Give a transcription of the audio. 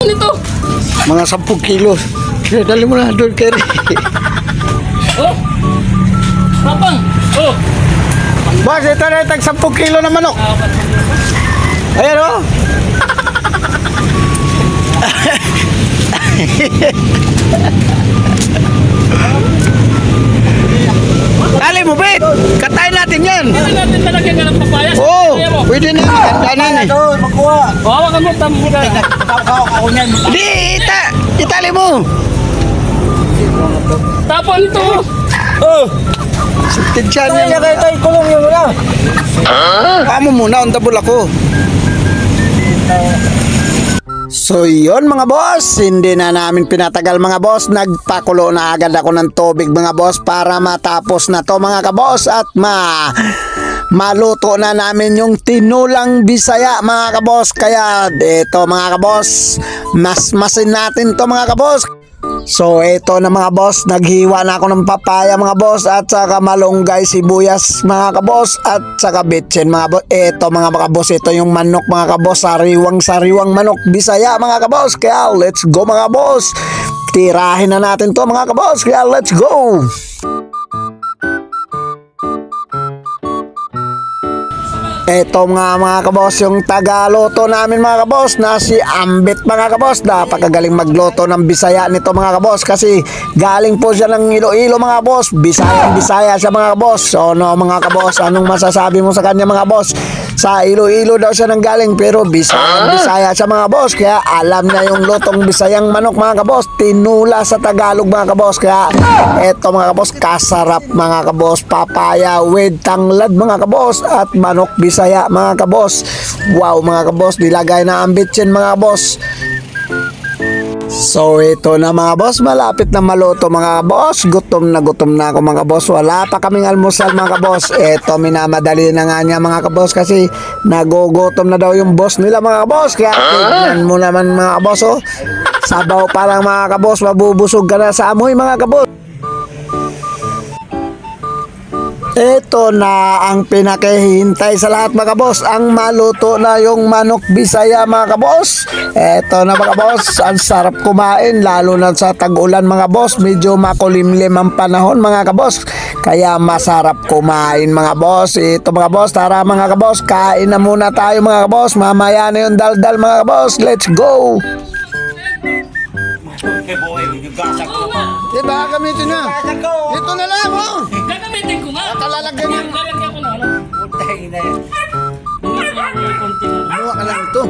nito? Mga 10 kilos. Kaya dali mo na doon, Kerry. Oh! Papang! Oh! Boss, ito na tag 10 kilo na manok. Ayan o. Dali mo, Bet. Katayin natin yan. Pwede natin talagyan ka ng papaya. Oo, pwede na. Ganda na. Hawakan mo, tamo ka. Di, itali mo. Tapon ito. Oh. Sintin siya niya. Kaya kulong yun muna. Kamo muna, untabol ako. So yun mga boss, hindi na namin pinatagal mga boss. Nagpakulo na agad ako ng tubig mga boss para matapos na to mga kaboss. At maluto na namin yung tinulang Bisaya mga kaboss. Kaya ito mga kaboss, masmasin natin to mga kaboss. So ito na mga boss, naghiwa na ako ng papaya mga boss, at saka malunggay, sibuyas mga kabos, at saka bitsin mga boss. Ito mga kabos, ito yung manok mga kabos, sariwang manok Bisaya mga kabos. Kaya let's go mga boss, tirahin na natin to mga kabos. Kaya let's go. Ito mga kabos, yung tagaloto namin mga kabos na si Ambit mga kabos. Napakagaling magloto ng Bisaya nito mga kabos, kasi galing po siya ng Iloilo mga kabos. Bisaya siya mga kabos. So no mga kabos, anong masasabi mo sa kanya mga kabos? Sa Iloilo daw siya nang galing, pero Bisaya siya mga kabos. Kaya alam niya yung lutong Bisayang manok mga kabos, tinula sa Tagalog mga kabos. Kaya eto mga kabos, kasarap mga kabos, papaya with tanglad mga kabos, at manok Bisaya mga kabos. Wow mga kabos, nilagay na ang bitsin mga kabos. So ito na mga boss, malapit na maluto mga boss. Gutom na ako mga boss. Wala pa kaming almusal mga boss. Ito minamadali na nga niya mga boss, kasi nagugutom na daw yung boss nila mga boss. Kaya tignan mo naman mga boss, oh. Sabaw pa lang mga boss, mabubusog ka na sa amoy mga boss. Ito na ang pinakahihintay sa lahat mga boss, ang maluto na yung manok Bisaya mga boss. Ito na mga boss, ang sarap kumain lalo na sa tag-ulan mga boss. Medyo makulimlim ang panahon mga boss, kaya masarap kumain mga boss. Ito mga boss, tara mga boss, kain na muna tayo mga boss. Mamaya na yung daldal mga boss. Let's go. Diba gamitin na? Ito na lang oh. Gagamitin ko nga. Kalalagyan yan. Lalagyan ko na. Putay na yan. Buwa ka lang ito.